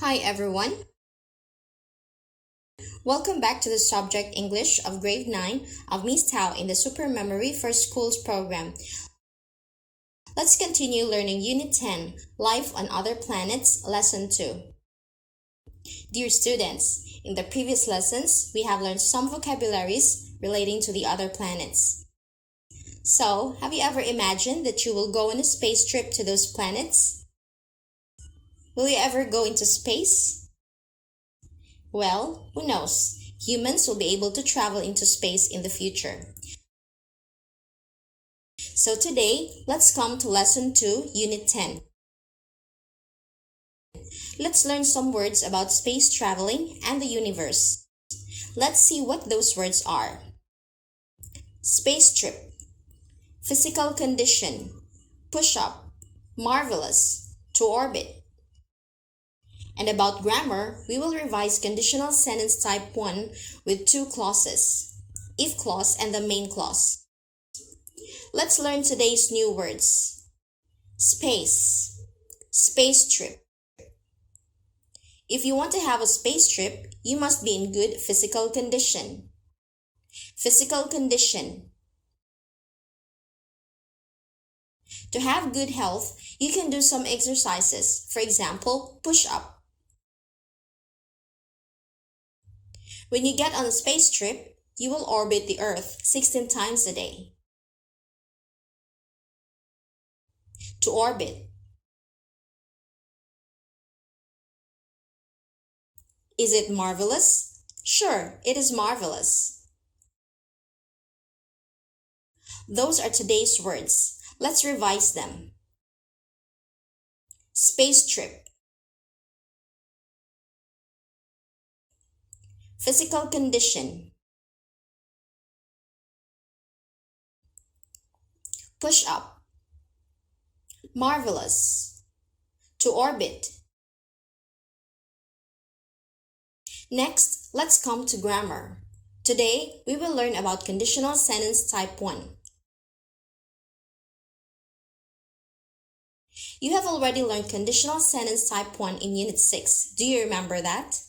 Hi everyone. Welcome back to the subject English of grade 9 of Miss Tao in the Super Memory for Schools program. Let's continue learning Unit 10, Life on Other Planets, Lesson 2. Dear students, in the previous lessons, we have learned some vocabularies relating to the other planets. So, have you ever imagined that you will go on a space trip to those planets? Will you ever go into space? Well, who knows? Humans will be able to travel into space in the future. So today, let's come to Lesson 2, Unit 10. Let's learn some words about space traveling and the universe. Let's see what those words are. Space trip, physical condition, push-up, marvelous, to orbit. And about grammar, we will revise conditional sentence type 1 with two clauses, if clause and the main clause. Let's learn today's new words. Space, space trip. If you want to have a space trip, you must be in good physical condition. Physical condition. To have good health, you can do some exercises. For example, push-up. When you get on a space trip, you will orbit the Earth 16 times a day. To orbit. Is it marvelous? Sure, it is marvelous. Those are today's words. Let's revise them. Space trip. Physical condition. Push up. Marvelous. To orbit. Next, let's come to grammar. Today, we will learn about conditional sentence type 1. You have already learned conditional sentence type 1 in Unit 6. Do you remember that?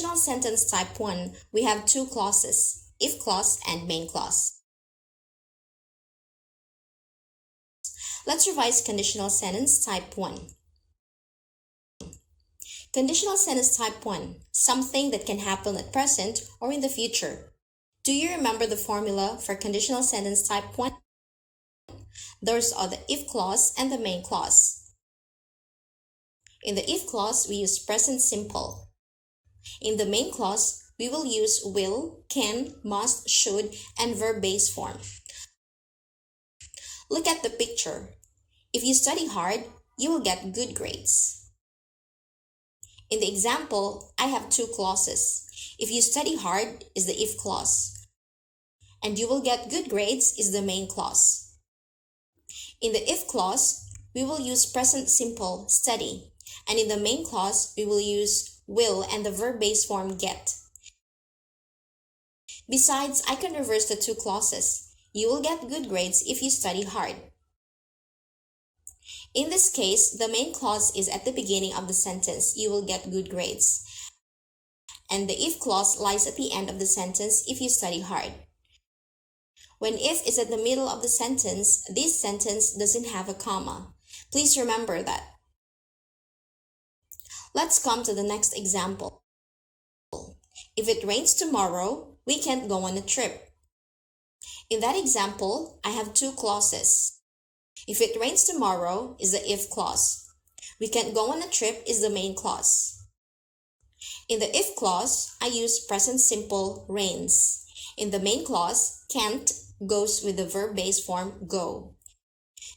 Conditional sentence type 1, we have two clauses, if clause and main clause. Let's revise conditional sentence type 1. Conditional sentence type 1, something that can happen at present or in the future. Do you remember the formula for conditional sentence type 1? Those are the if clause and the main clause. In the if clause, we use present simple. In the main clause, we will use will, can, must, should, and verb base form. Look at the picture. If you study hard, you will get good grades. In the example, I have two clauses. If you study hard is the if clause, and you will get good grades is the main clause. In the if clause, we will use present simple, study, and in the main clause, we will use will and the verb base form get. Besides, I can reverse the two clauses. You will get good grades if you study hard. In this case, the main clause is at the beginning of the sentence, you will get good grades. And the if clause lies at the end of the sentence if you study hard. When if is at the middle of the sentence, this sentence doesn't have a comma. Please remember that. Let's come to the next example. If it rains tomorrow, we can't go on a trip. In that example, I have two clauses. If it rains tomorrow is the if clause. We can't go on a trip is the main clause. In the if clause, I use present simple rains. In the main clause, can't goes with the verb base form go.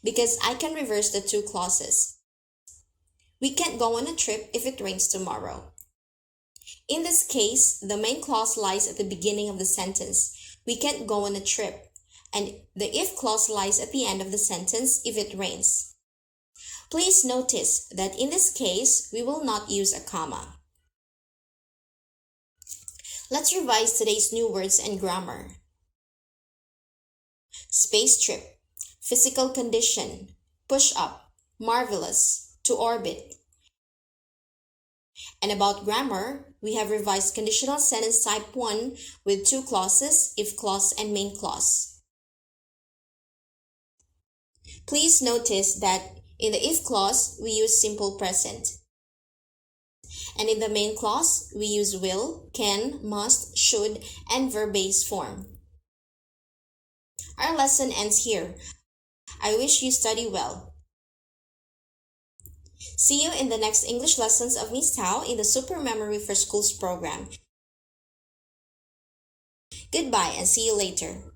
Because I can reverse the two clauses. We can't go on a trip if it rains tomorrow. In this case, the main clause lies at the beginning of the sentence. We can't go on a trip. And the if clause lies at the end of the sentence if it rains. Please notice that in this case, we will not use a comma. Let's revise today's new words and grammar. Space trip, physical condition, push up, marvelous, to orbit. And about grammar, we have revised conditional sentence type 1 with two clauses, if clause and main clause. Please notice that in the if clause, we use simple present. And in the main clause, we use will, can, must, should, and verb base form. Our lesson ends here. I wish you study well. See you in the next English lessons of Miss Tao in the Super Memory for Schools program. Goodbye and see you later.